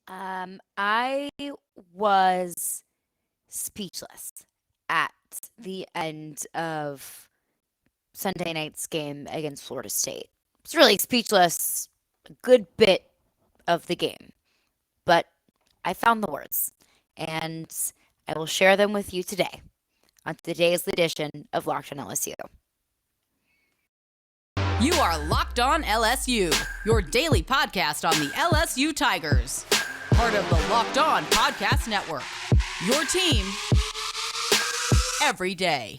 I was speechless at the end of Sunday night's game against Florida State. I was really speechless a good bit of the game, but I found the words, and I will share them with you today on today's edition of Locked On LSU. You are Locked On LSU, your daily podcast on the LSU Tigers. Part of the Locked On Podcast Network. Your team every day.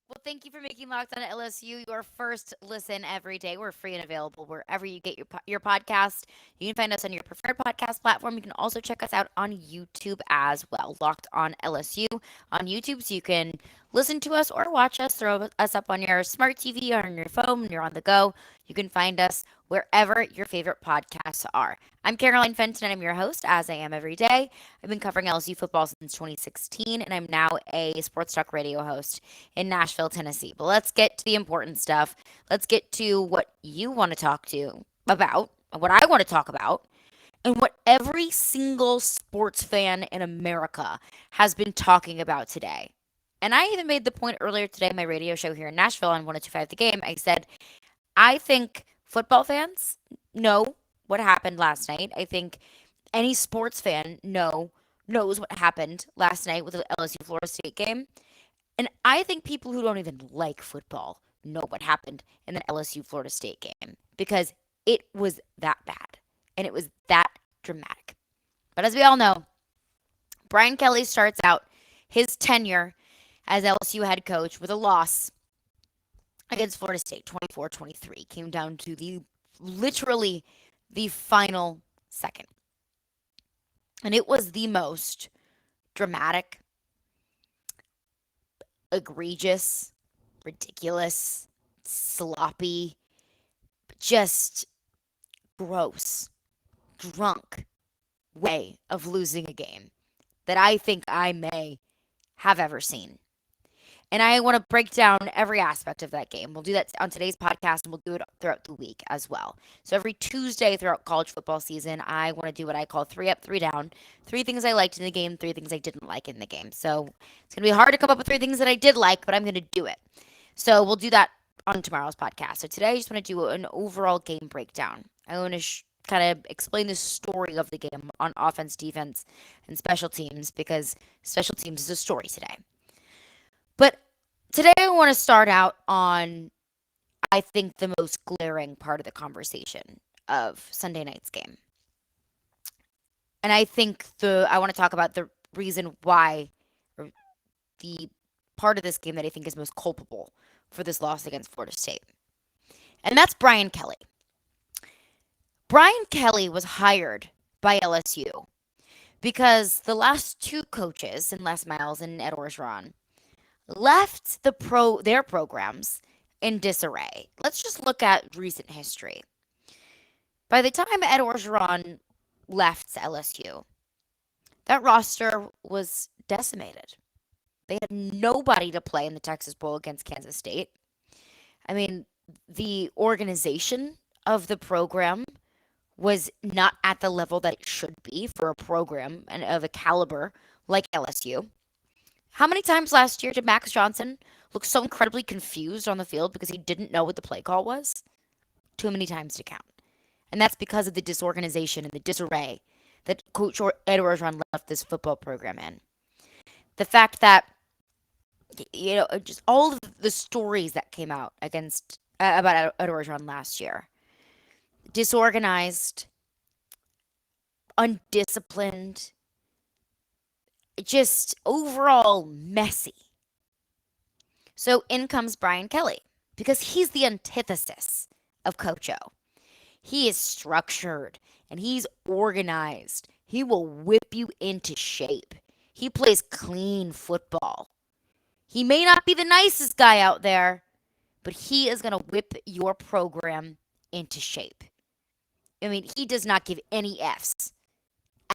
Well, thank you for making Locked On LSU your first listen every day. We're free and available wherever you get your podcast. You can find us on your preferred podcast platform. You can also check us out on YouTube as well. Locked On LSU on YouTube, so you can listen to us or watch us. Throw us up on your smart TV or on your phone when you're on the go. You can find us wherever your favorite podcasts are. I'm Caroline Fenton, and I'm your host, as I am every day. I've been covering LSU football since 2016, and I'm now a sports talk radio host in Nashville, Tennessee. But let's get to the important stuff. Let's get to what you want to talk to about, what I want to talk about, and what every single sports fan in America has been talking about today. And I even made the point earlier today on my radio show here in Nashville on 1025 The Game. I said, I think football fans know what happened last night. I think any sports fan knows what happened last night with the LSU Florida State game. And I think people who don't even like football know what happened in the LSU Florida State game because it was that bad and it was that dramatic. But as we all know, Brian Kelly starts out his tenure as LSU head coach with a loss against Florida State 24-23. Came down to literally the final second. And it was the most dramatic, egregious, ridiculous, sloppy, just gross, drunk way of losing a game that I think I may have ever seen. And I want to break down every aspect of that game. We'll do that on today's podcast, and we'll do it throughout the week as well. So every Tuesday throughout college football season, I want to do what I call 3 up, 3 down. 3 things I liked in the game, 3 things I didn't like in the game. So it's going to be hard to come up with 3 things that I did like, but I'm going to do it. So we'll do that on tomorrow's podcast. So today I just want to do an overall game breakdown. I want to kind of explain the story of the game on offense, defense, and special teams because special teams is a story today. But today I want to start out on, I think, the most glaring part of the conversation of Sunday night's game. And I think I want to talk about the reason why, or the part of this game that I think is most culpable for this loss against Florida State. And that's Brian Kelly. Brian Kelly was hired by LSU because the last 2 coaches, in Les Miles and Ed Orgeron, left their programs in disarray. Let's just look at recent history. By the time Ed Orgeron left LSU, that roster was decimated. They had nobody to play in the Texas Bowl against Kansas State. I mean, the organization of the program was not at the level that it should be for a program and of a caliber like LSU. How many times last year did Max Johnson look so incredibly confused on the field because he didn't know what the play call was? Too many times to count. And that's because of the disorganization and the disarray that Coach Ed Orgeron left this football program in. The fact that, just all of the stories that came out about Ed Orgeron last year. Disorganized, undisciplined, just overall messy. So in comes Brian Kelly because he's the antithesis of Coach O. He is structured and he's organized. He will whip you into shape. He plays clean football. He may not be the nicest guy out there, but he is going to whip your program into shape. I mean, he does not give any Fs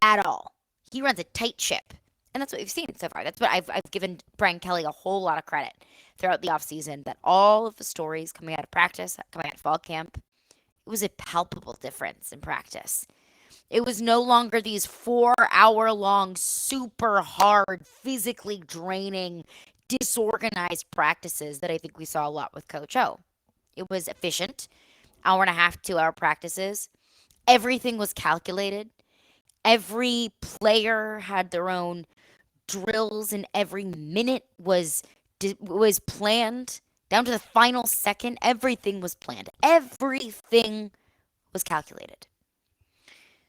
at all. He runs a tight ship. And that's what we've seen so far. That's what I've given Brian Kelly a whole lot of credit throughout the offseason, that all of the stories coming out of practice, coming out of fall camp, it was a palpable difference in practice. It was no longer these 4-hour long, super hard, physically draining, disorganized practices that I think we saw a lot with Coach O. It was efficient, hour and a half, 2-hour practices. Everything was calculated. Every player had their own drills, and every minute was planned down to the final second. Everything was planned. Everything was calculated.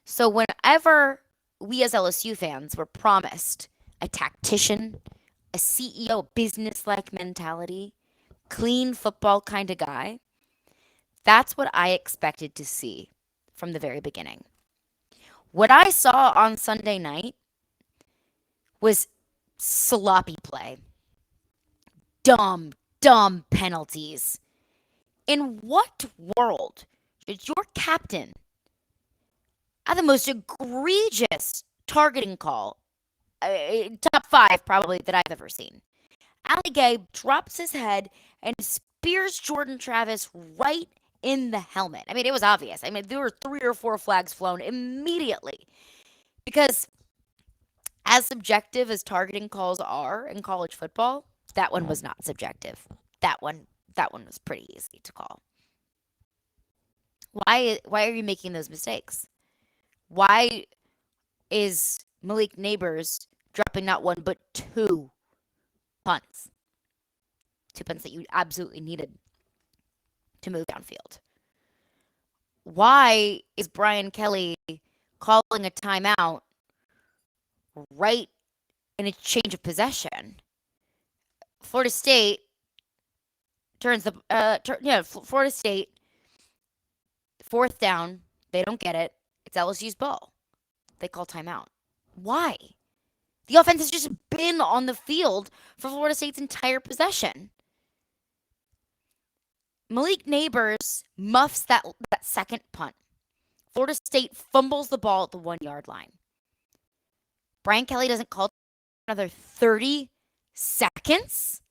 So whenever we as LSU fans were promised a tactician, a CEO, business-like mentality, clean football kind of guy, that's what I expected to see from the very beginning. What I saw on Sunday night was sloppy play, dumb penalties. In what world did your captain have the most egregious targeting call, top 5 probably, that I've ever seen? Ali Gabe drops his head and spears Jordan Travis right in the helmet. I mean, it was obvious. I mean, there were 3 or 4 flags flown immediately, because as subjective as targeting calls are in college football, that one was not subjective. That one was pretty easy to call. Why are you making those mistakes? Why is Malik Neighbors dropping not 1 but 2 punts? 2 punts that you absolutely needed to move downfield. Why is Brian Kelly calling a timeout right in a change of possession? Florida State turns the Florida State, 4th down, they don't get it. It's LSU's ball. They call timeout. Why? The offense has just been on the field for Florida State's entire possession. Malik Neighbors muffs that second punt. Florida State fumbles the ball at the 1-yard line. Brian Kelly doesn't call another 30 seconds?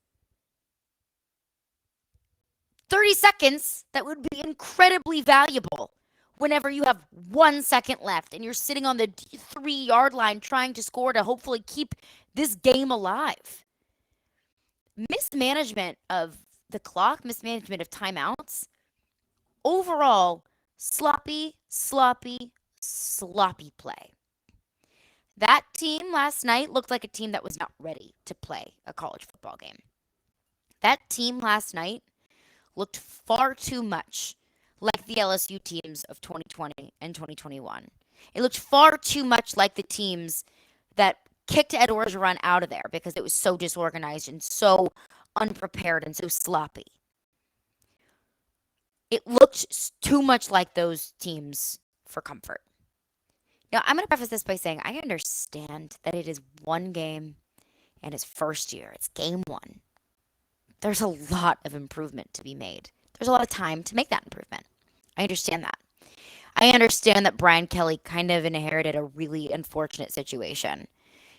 30 seconds that would be incredibly valuable whenever you have 1 second left and you're sitting on the 3-yard line trying to score to hopefully keep this game alive. Mismanagement of the clock, mismanagement of timeouts. Overall, sloppy play. That team last night looked like a team that was not ready to play a college football game. That team last night looked far too much like the LSU teams of 2020 and 2021. It looked far too much like the teams that kicked Ed Orgeron out of there because it was so disorganized and so unprepared and so sloppy. It looked too much like those teams for comfort. Now, I'm going to preface this by saying I understand that it is one game and his first year. It's game 1. There's a lot of improvement to be made. There's a lot of time to make that improvement. I understand that. I understand that Brian Kelly kind of inherited a really unfortunate situation.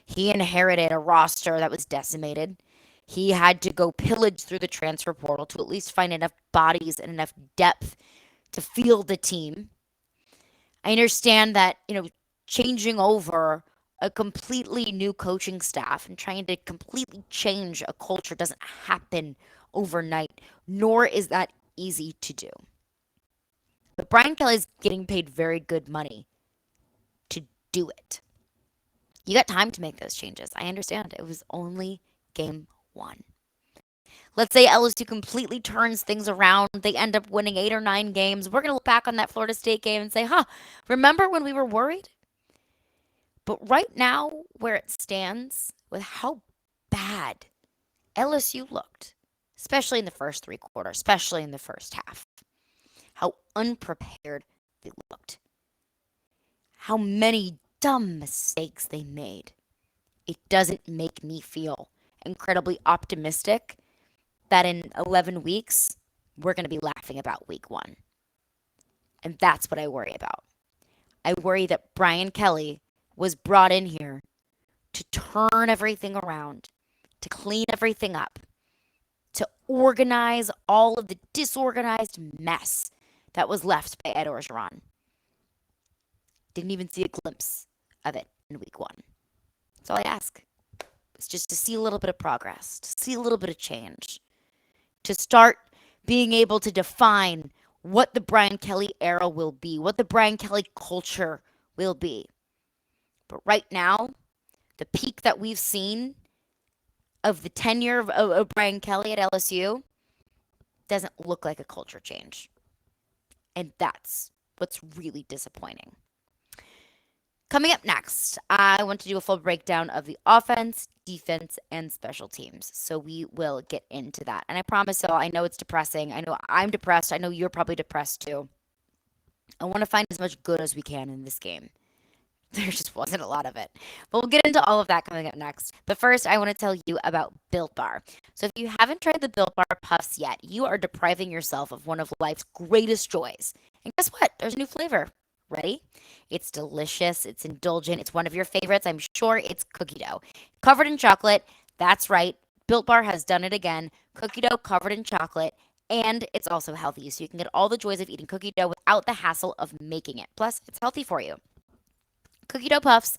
He inherited a roster that was decimated. He had to go pillage through the transfer portal to at least find enough bodies and enough depth to field the team. I understand that, changing over a completely new coaching staff and trying to completely change a culture doesn't happen overnight, nor is that easy to do. But Brian Kelly's getting paid very good money to do it. You got time to make those changes. I understand. It was only game 1. Let's say LSU completely turns things around. They end up winning 8 or 9 games. We're going to look back on that Florida State game and say, remember when we were worried? But right now, where it stands, with how bad LSU looked, especially in the first 3 quarters, especially in the first half, how unprepared they looked, how many dumb mistakes they made, it doesn't make me feel incredibly optimistic that in 11 weeks, we're going to be laughing about week 1. And that's what I worry about. I worry that Brian Kelly was brought in here to turn everything around, to clean everything up, to organize all of the disorganized mess that was left by Ed Orgeron. Didn't even see a glimpse of it in week one. That's all I ask. It's just to see a little bit of progress, to see a little bit of change, to start being able to define what the Brian Kelly era will be, what the Brian Kelly culture will be. But right now, the peak that we've seen of the tenure of Brian Kelly at LSU doesn't look like a culture change. And that's what's really disappointing. Coming up next, I want to do a full breakdown of the offense, defense, and special teams. So we will get into that. And I promise y'all, I know it's depressing. I know I'm depressed. I know you're probably depressed too. I want to find as much good as we can in this game. There just wasn't a lot of it. But we'll get into all of that coming up next. But first, I want to tell you about Built Bar. So if you haven't tried the Built Bar Puffs yet, you are depriving yourself of one of life's greatest joys. And guess what? There's a new flavor. Ready? It's delicious. It's indulgent. It's one of your favorites. I'm sure it's cookie dough. Covered in chocolate. That's right. Built Bar has done it again. Cookie dough covered in chocolate. And it's also healthy. So you can get all the joys of eating cookie dough without the hassle of making it. Plus, it's healthy for you. Cookie dough puffs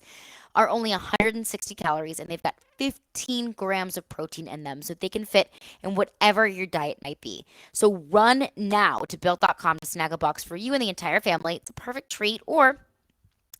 are only 160 calories and they've got 15 grams of protein in them so they can fit in whatever your diet might be. So run now to built.com to snag a box for you and the entire family. It's a perfect treat, or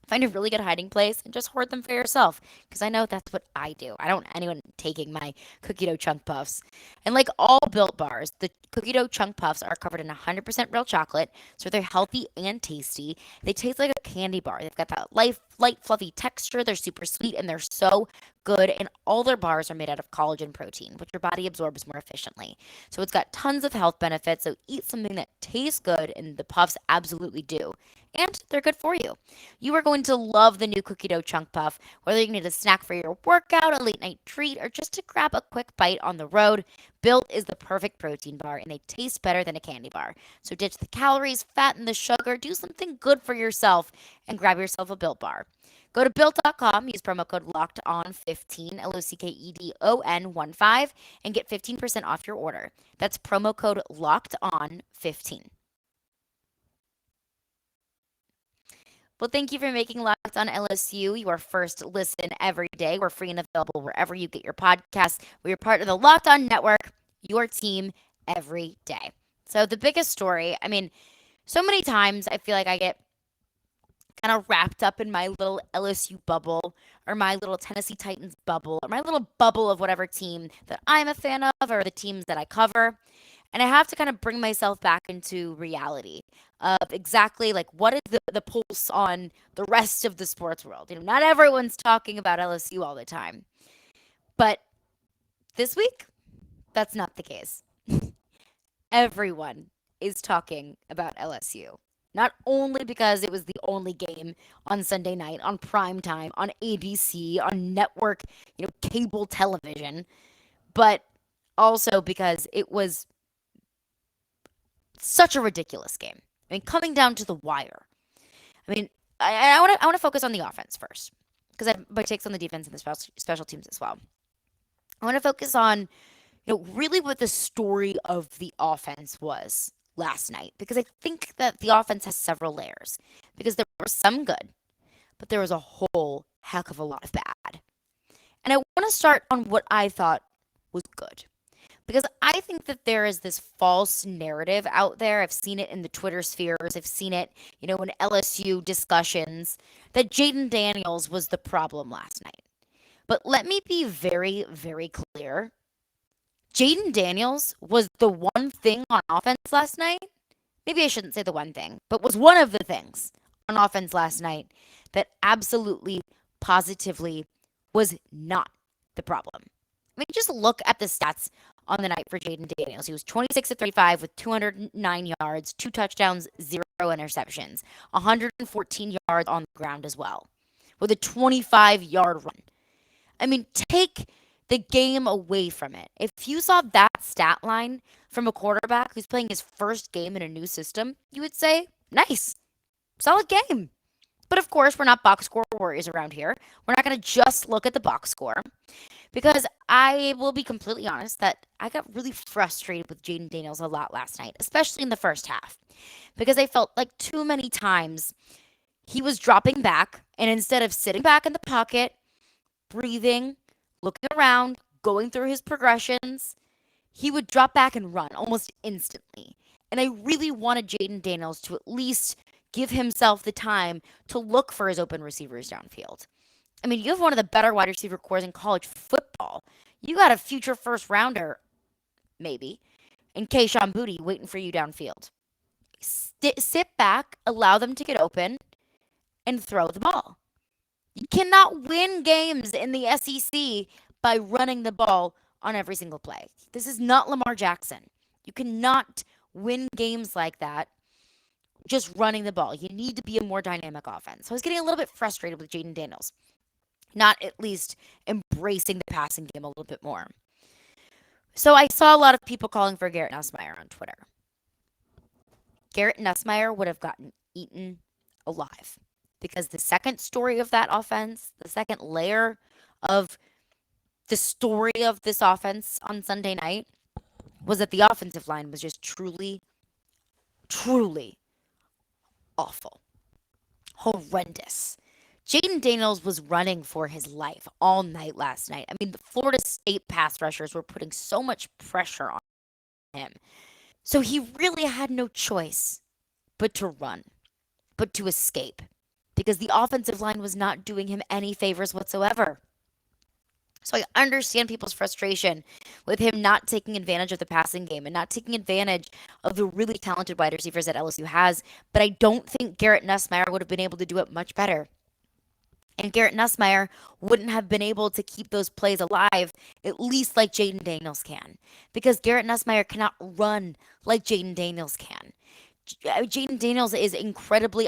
find a really good hiding place and just hoard them for yourself, because I know that's what I do. I don't want anyone taking my cookie dough chunk puffs. And like all Built bars, the cookie dough chunk puffs are covered in 100% real chocolate, so they're healthy and tasty. They taste like a candy bar. They've got that light, fluffy texture. They're super sweet, and they're so good. And all their bars are made out of collagen protein, which your body absorbs more efficiently. So it's got tons of health benefits. So eat something that tastes good, and the puffs absolutely do. And they're good for you. You are going to love the new cookie dough chunk puff, whether you need a snack for your workout, a late night treat, or just to grab a quick bite on the road. Built is the perfect protein bar, and they taste better than a candy bar. So ditch the calories, fat, and the sugar. Do something good for yourself and grab yourself a Built bar. Go to built.com, use promo code LOCKEDON15, LOCKEDON15, and get 15% off your order. That's promo code LOCKEDON15. Well, thank you for making Locked On LSU your first listen every day. We're free and available wherever you get your podcasts. We're part of the Locked On Network, your team every day. So the biggest story, so many times I feel like I get kind of wrapped up in my little LSU bubble, or my little Tennessee Titans bubble, or my little bubble of whatever team that I'm a fan of, or the teams that I cover. And I have to kind of bring myself back into reality of exactly like what is the pulse on the rest of the sports world. Not everyone's talking about LSU all the time. But this week, that's not the case. Everyone is talking about LSU. Not only because it was the only game on Sunday night, on prime time, on ABC, on network, cable television, but also because it was such a ridiculous game. Coming down to the wire. I want to focus on the offense first, because I have my takes on the defense and the special teams as well. I want to focus on, really what the story of the offense was last night, because I think that the offense has several layers, because there were some good, but there was a whole heck of a lot of bad. And I want to start on what I thought was good, because I think that there is this false narrative out there. I've seen it in the Twitter spheres. I've seen it, in LSU discussions, that Jayden Daniels was the problem last night. But let me be very, very clear. Jayden Daniels was the one thing on offense last night. Maybe I shouldn't say the one thing, but was one of the things on offense last night that absolutely, positively was not the problem. Just look at the stats on the night for Jayden Daniels. He was 26 of 35 with 209 yards, 2 touchdowns, 0 interceptions, 114 yards on the ground as well, with a 25-yard run. Take the game away from it. If you saw that stat line from a quarterback who's playing his first game in a new system, you would say, nice, solid game. But of course, we're not box score warriors around here. We're not going to just look at the box score because I will be completely honest that I got really frustrated with Jayden Daniels a lot last night, especially in the first half, because I felt like too many times he was dropping back, and instead of sitting back in the pocket, breathing, looking around, going through his progressions, he would drop back and run almost instantly. And I really wanted Jayden Daniels to at least give himself the time to look for his open receivers downfield. I mean, you have one of the better wide receiver cores in college football. You got a future first rounder, maybe, in Kayshon Boutte waiting for you downfield. Sit back, allow them to get open, and throw the ball. You cannot win games in the SEC by running the ball on every single play. This is not Lamar Jackson. You cannot win games like that just running the ball. You need to be a more dynamic offense. So I was getting a little bit frustrated with Jayden Daniels, not at least embracing the passing game a little bit more. So I saw a lot of people calling for Garrett Nussmeier on Twitter. Garrett Nussmeier would have gotten eaten alive because the second story of that offense, the second layer of the story of this offense on Sunday night was that the offensive line was just truly, truly awful. Horrendous. Jayden Daniels was running for his life all night last night. I mean, the Florida State pass rushers were putting so much pressure on him. So he really had no choice but to run, but to escape, because the offensive line was not doing him any favors whatsoever. So I understand people's frustration with him not taking advantage of the passing game and not taking advantage of the really talented wide receivers that LSU has, but I don't think Garrett Nussmeier would have been able to do it much better. And Garrett Nussmeier wouldn't have been able to keep those plays alive, at least like Jayden Daniels can, because Garrett Nussmeier cannot run like Jayden Daniels can. Jayden Daniels is incredibly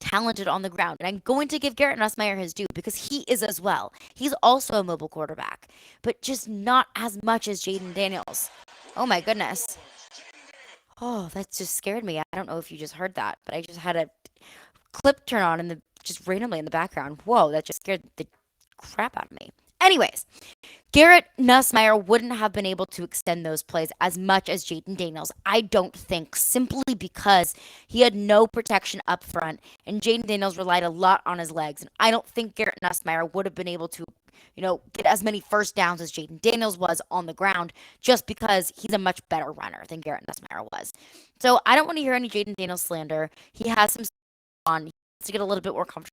talented on the ground. And I'm going to give Garrett Nussmeier his due because he is as well. He's also a mobile quarterback, but just not as much as Jayden Daniels. Oh my goodness. Oh, that just scared me. I don't know if you just heard that, but I just had a clip turn on just randomly in the background. Whoa, that just scared the crap out of me. Anyways, Garrett Nussmeier wouldn't have been able to extend those plays as much as Jayden Daniels, I don't think, simply because he had no protection up front, and Jayden Daniels relied a lot on his legs. And I don't think Garrett Nussmeier would have been able to, get as many first downs as Jayden Daniels was on the ground, just because he's a much better runner than Garrett Nussmeier was. So I don't want to hear any Jayden Daniels slander. He has some on. He needs to get a little bit more comfortable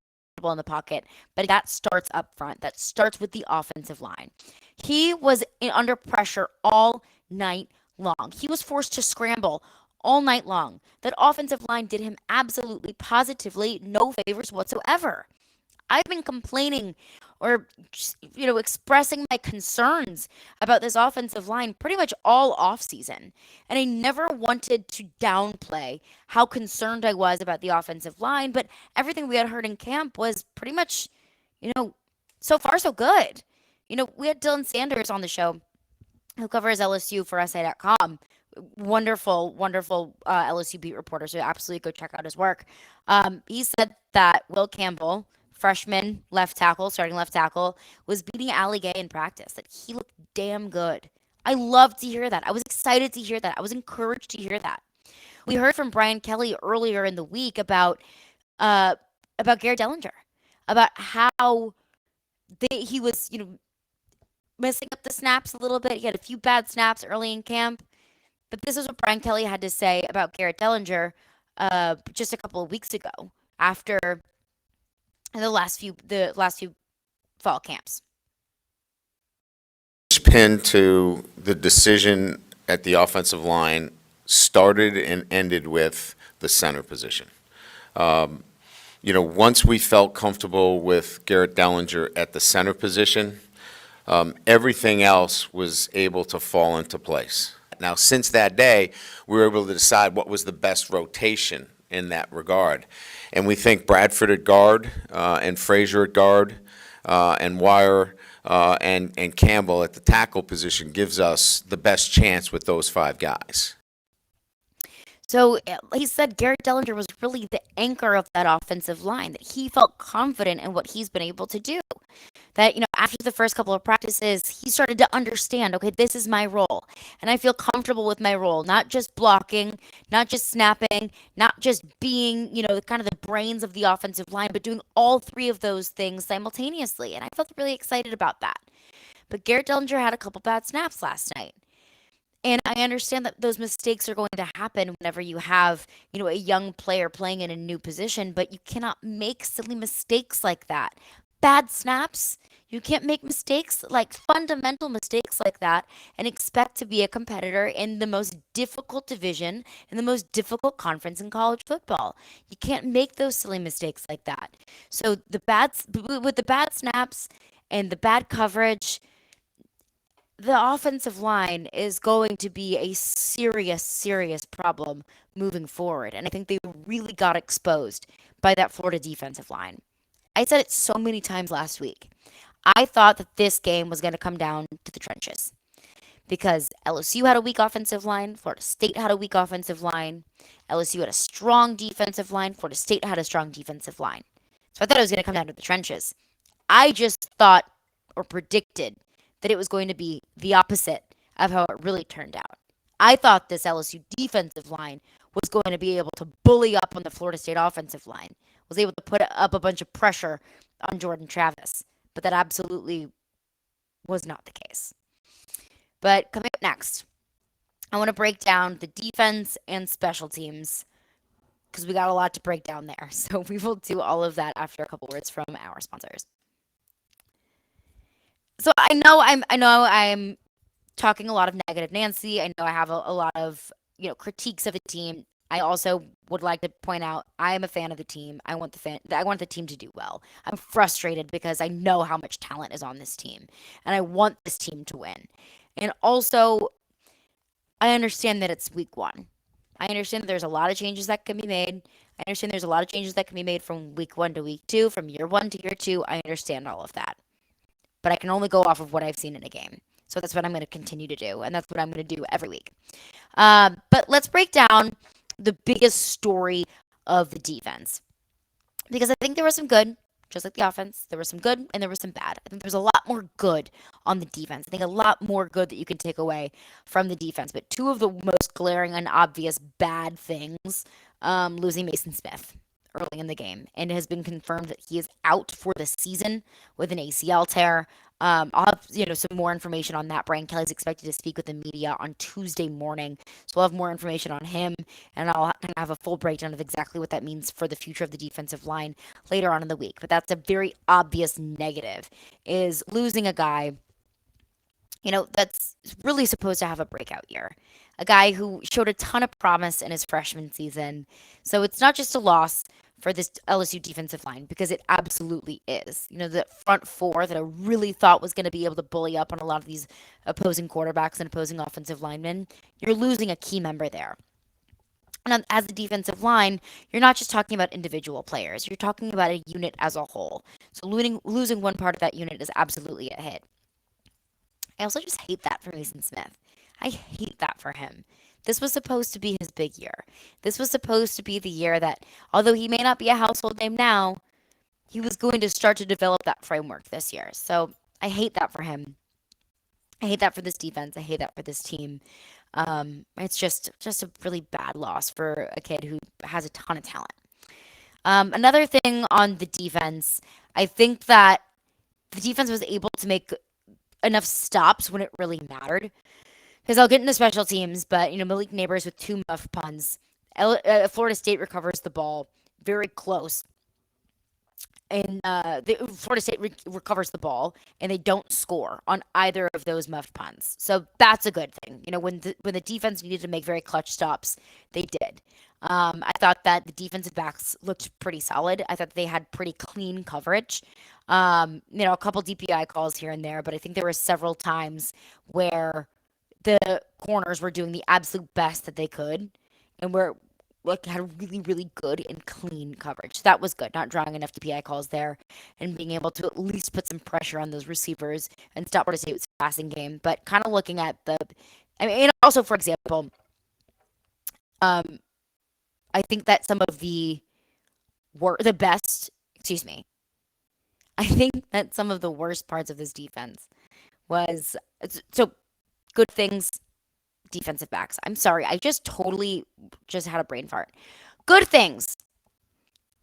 in the pocket, but that starts up front. That starts with the offensive line. He was under pressure all night long. He was forced to scramble all night long. That offensive line did him absolutely, positively no favors whatsoever. I've been complaining or just, expressing my concerns about this offensive line pretty much all offseason. And I never wanted to downplay how concerned I was about the offensive line, but everything we had heard in camp was pretty much, so far so good. We had Dylan Sanders on the show who covers LSU for SA.com. Wonderful, wonderful LSU beat reporter, so absolutely go check out his work. He said that Will Campbell, freshman starting left tackle, was beating Ali Gay in practice, that he looked damn good. I love to hear that. I was excited to hear that. I was encouraged to hear that. We heard from Brian Kelly earlier in the week about Garrett Dellinger, about how he was, messing up the snaps a little bit. He had a few bad snaps early in camp. But this is what Brian Kelly had to say about Garrett Dellinger just a couple of weeks ago after the last few fall camps. Pin to the decision at the offensive line started and ended with the center position. Once we felt comfortable with Garrett Dellinger at the center position, everything else was able to fall into place. Now, since that day, we were able to decide what was the best rotation in that regard. And we think Bradford at guard and Frazier at guard and Wire and Campbell at the tackle position gives us the best chance with those five guys. So he said Garrett Dellinger was really the anchor of that offensive line, that he felt confident in what he's been able to do. That, after the first couple of practices, he started to understand, okay, this is my role. And I feel comfortable with my role, not just blocking, not just snapping, not just being, kind of the brains of the offensive line, but doing all three of those things simultaneously. And I felt really excited about that. But Garrett Dellinger had a couple bad snaps last night. And I understand that those mistakes are going to happen whenever you have, a young player playing in a new position, but you cannot make silly mistakes like that. Bad snaps, you can't make mistakes, like fundamental mistakes like that, and expect to be a competitor in the most difficult division, in the most difficult conference in college football. You can't make those silly mistakes like that. So with the bad snaps and the bad coverage, the offensive line is going to be a serious, serious problem moving forward. And I think they really got exposed by that Florida defensive line. I said it so many times last week. I thought that this game was going to come down to the trenches because LSU had a weak offensive line, Florida State had a weak offensive line, LSU had a strong defensive line, Florida State had a strong defensive line. So I thought it was going to come down to the trenches. I just thought or predicted that it was going to be the opposite of how it really turned out. I thought this LSU defensive line was going to be able to bully up on the Florida State offensive line, was able to put up a bunch of pressure on Jordan Travis, but that absolutely was not the case. But coming up next, I want to break down the defense and special teams because we got a lot to break down there. So we will do all of that after a couple words from our sponsors. So I know I'm talking a lot of negative Nancy. I know I have a lot of, critiques of the team. I also would like to point out I am a fan of the team. I want the team to do well. I'm frustrated because I know how much talent is on this team and I want this team to win. And also I understand that it's week 1. I understand that there's a lot of changes that can be made. I understand there's a lot of changes that can be made from week 1 to week 2, from year 1 to year 2. I understand all of that. But I can only go off of what I've seen in a game. So that's what I'm going to continue to do, and that's what I'm going to do every week. But let's break down the biggest story of the defense. Because I think there was some good, just like the offense. There was some good, and there was some bad. I think there's a lot more good on the defense. I think a lot more good that you can take away from the defense. But two of the most glaring and obvious bad things, losing Mason Smith early in the game, and it has been confirmed that he is out for the season with an ACL tear. I'll have some more information on that. Brian Kelly's expected to speak with the media on Tuesday morning, so we'll have more information on him, and I'll have a full breakdown of exactly what that means for the future of the defensive line later on in the week. But that's a very obvious negative, is losing a guy, that's really supposed to have a breakout year. A guy who showed a ton of promise in his freshman season. So it's not just a loss for this LSU defensive line, because it absolutely is. The front four that I really thought was going to be able to bully up on a lot of these opposing quarterbacks and opposing offensive linemen, you're losing a key member there. And as a defensive line, you're not just talking about individual players. You're talking about a unit as a whole. So losing one part of that unit is absolutely a hit. I also just hate that for Mason Smith. I hate that for him. This was supposed to be his big year. This was supposed to be the year that, although he may not be a household name now, he was going to start to develop that framework this year. So I hate that for him. I hate that for this defense. I hate that for this team. It's just a really bad loss for a kid who has a ton of talent. Another thing on the defense, I think that the defense was able to make enough stops when it really mattered. Because I'll get into special teams, but, Malik Neighbors with 2 muff punts. Florida State recovers the ball very close. And Florida State recovers the ball, and they don't score on either of those muffed punts. So that's a good thing. When the defense needed to make very clutch stops, they did. I thought that the defensive backs looked pretty solid. I thought they had pretty clean coverage. A couple DPI calls here and there, but I think there were several times where the corners were doing the absolute best that they could, and had really, really good and clean coverage. So that was good. Not drawing enough DPI calls there, and being able to at least put some pressure on those receivers and stop Florida State's passing game. But kind of looking at and also, for example, I think that some of the I think that some of the worst parts of this defense was so good things, defensive backs. I'm sorry, I just totally just had a brain fart. Good things.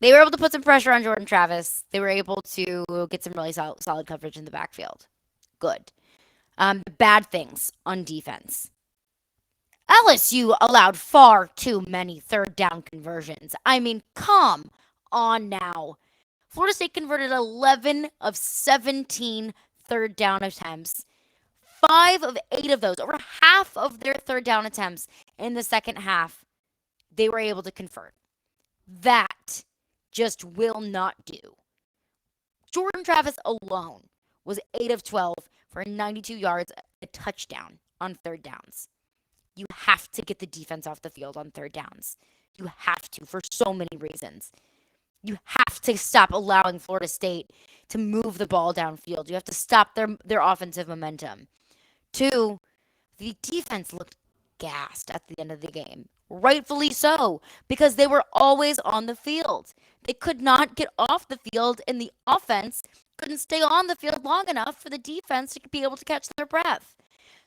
They were able to put some pressure on Jordan Travis. They were able to get some really solid coverage in the backfield. Good. Bad things on defense. LSU allowed far too many third down conversions. I mean, come on now. Florida State converted 11 of 17 third down attempts. 5 of 8 of those, over half of their third down attempts in the second half, they were able to convert. That just will not do. Jordan Travis alone was 8 of 12 for 92 yards, a touchdown on third downs. You have to get the defense off the field on third downs. You have to, for so many reasons. You have to stop allowing Florida State to move the ball downfield. You have to stop their offensive momentum. 2, the defense looked gassed at the end of the game. Rightfully so, because they were always on the field. They could not get off the field, and the offense couldn't stay on the field long enough for the defense to be able to catch their breath.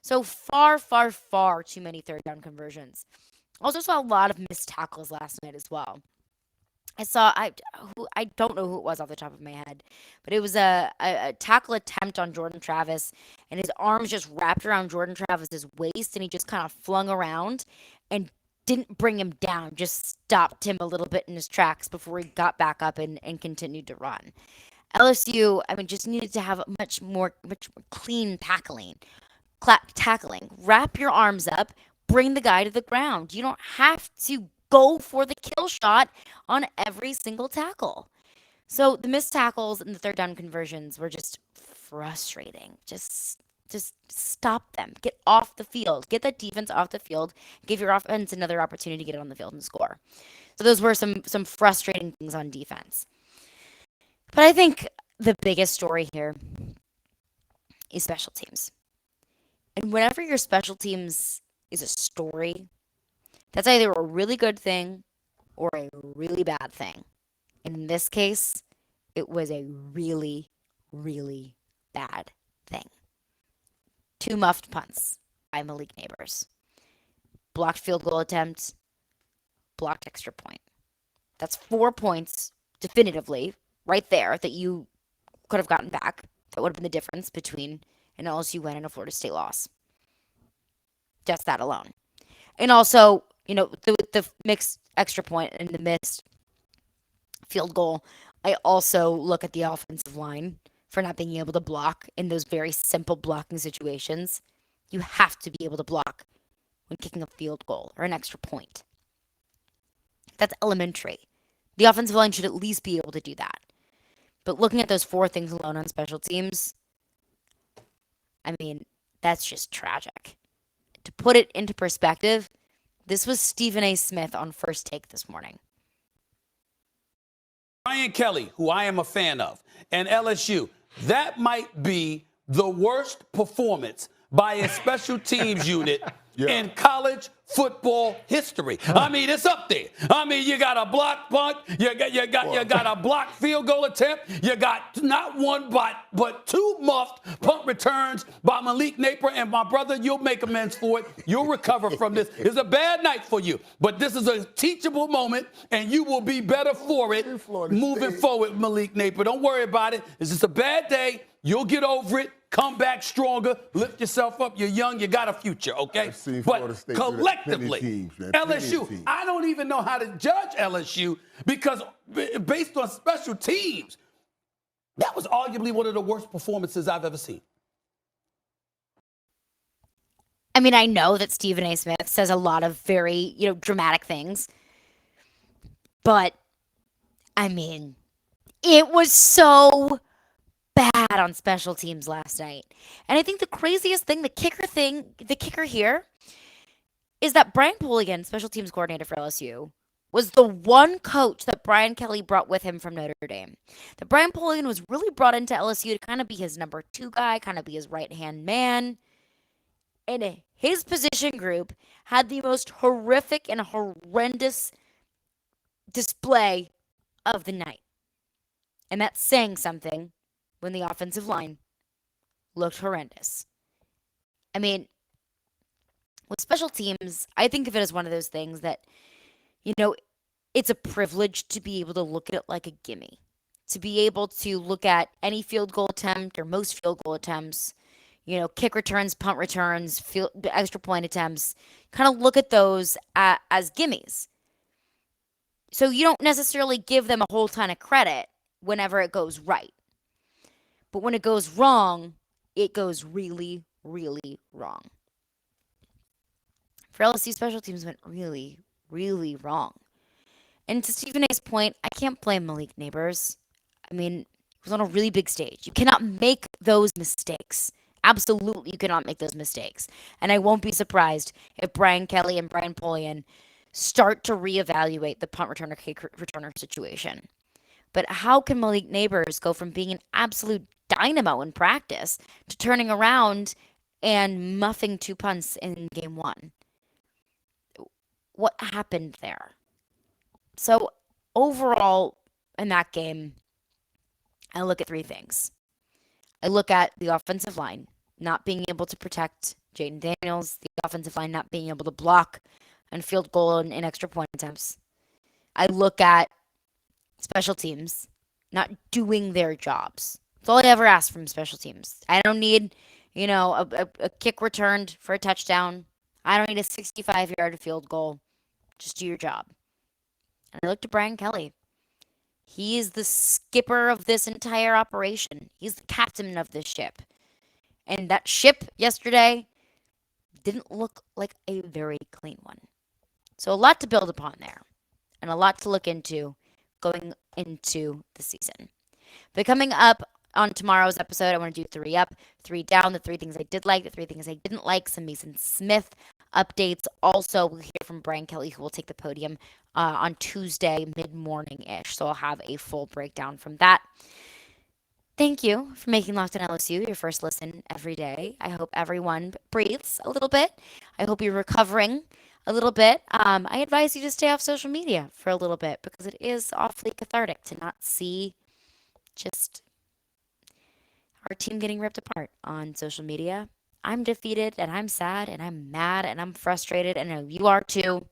So far, far, far too many third down conversions. Also saw a lot of missed tackles last night as well. I don't know who it was off the top of my head, but it was a tackle attempt on Jordan Travis, and his arms just wrapped around Jordan Travis's waist, and he just kind of flung around and didn't bring him down, just stopped him a little bit in his tracks before he got back up and continued to run. LSU, just needed to have much more clean tackling. Wrap your arms up, bring the guy to the ground. You don't have to go for the kill shot on every single tackle. So the missed tackles and the third down conversions were just frustrating. Just stop them. Get off the field. Get that defense off the field. Give your offense another opportunity to get on the field and score. So those were some frustrating things on defense. But I think the biggest story here is special teams. And whenever your special teams is a story, that's either a really good thing or a really bad thing. And in this case, it was a really, really bad thing. 2 muffed punts by Malik Neighbors. Blocked field goal attempt, blocked extra point. That's 4 points definitively right there that you could have gotten back. That would have been the difference between an LSU win and a Florida State loss. Just that alone. And also, the mixed extra point and the missed field goal, I also look at the offensive line for not being able to block in those very simple blocking situations. You have to be able to block when kicking a field goal or an extra point. That's elementary. The offensive line should at least be able to do that. But looking at those 4 things alone on special teams, that's just tragic. To put it into perspective, this was Stephen A. Smith on First Take this morning. Brian Kelly, who I am a fan of, and LSU, that might be the worst performance by a special teams unit in college football history. It's up there. You got a block punt, you got a blocked field goal attempt, you got not one but 2 muffed punt returns by Malik Napier, and my brother, you'll make amends for it. You'll recover from this. It's a bad night for you, but this is a teachable moment, and you will be better for it moving forward, Malik Napier. Don't worry about it. It's just a bad day. You'll get over it. Come back stronger. Lift yourself up. You're young. You got a future, okay? But collectively, LSU, I don't even know how to judge LSU because based on special teams, that was arguably one of the worst performances I've ever seen. I know that Stephen A. Smith says a lot of very, dramatic things. But, it was so bad on special teams last night. And I think the craziest thing, the kicker here, is that Brian Poligan, special teams coordinator for LSU, was the one coach that Brian Kelly brought with him from Notre Dame. That Brian Poligan was really brought into LSU to kind of be his number 2 guy, kind of be his right-hand man. And his position group had the most horrific and horrendous display of the night. And that's saying something when the offensive line looked horrendous. I mean, with special teams, I think of it as one of those things that, it's a privilege to be able to look at it like a gimme. To be able to look at any field goal attempt or most field goal attempts, kick returns, punt returns, extra point attempts, kind of look at those as gimmies. So you don't necessarily give them a whole ton of credit whenever it goes right. But when it goes wrong, it goes really, really wrong. For LSU, special teams went really, really wrong. And to Stephen A's point, I can't blame Malik Neighbors. I mean, it was on a really big stage. You cannot make those mistakes. Absolutely, you cannot make those mistakes. And I won't be surprised if Brian Kelly and Brian Polian start to reevaluate the punt returner, kick returner situation. But how can Malik Neighbors go from being an absolute dynamo in practice to turning around and muffing 2 punts in game 1? What happened there? So overall in that game, I look at 3 things. I look at the offensive line not being able to protect Jayden Daniels, the offensive line not being able to block and field goal and extra point attempts. I look at special teams not doing their jobs. That's all I ever ask from special teams. I don't need, a kick returned for a touchdown. I don't need a 65-yard field goal. Just do your job. And I looked at Brian Kelly. He is the skipper of this entire operation. He's the captain of this ship. And that ship yesterday didn't look like a very clean one. So a lot to build upon there and a lot to look into going into the season. But coming up on tomorrow's episode, I want to do 3 up, 3 down, the 3 things I did like, the 3 things I didn't like, some Mason Smith updates. Also, we'll hear from Brian Kelly, who will take the podium on Tuesday, mid-morning-ish. So I'll have a full breakdown from that. Thank you for making Locked On LSU your first listen every day. I hope everyone breathes a little bit. I hope you're recovering a little bit. I advise you to stay off social media for a little bit because it is awfully cathartic to not see just our team getting ripped apart on social media. I'm defeated and I'm sad and I'm mad and I'm frustrated and I know you are too.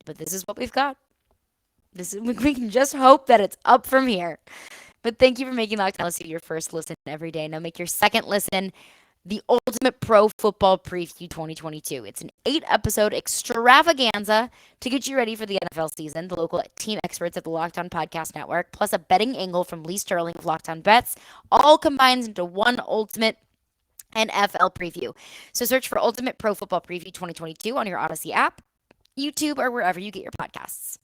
But this is what we've got. We can just hope that it's up from here. But thank you for making Locked On LSU your first listen every day. Now make your second listen the Ultimate Pro Football Preview 2022. It's an 8-episode extravaganza to get you ready for the NFL season. The local team experts at the Locked On Podcast Network, plus a betting angle from Lee Sterling of Locked On Bets, all combines into one ultimate NFL preview. So search for Ultimate Pro Football Preview 2022 on your Odyssey app, YouTube, or wherever you get your podcasts.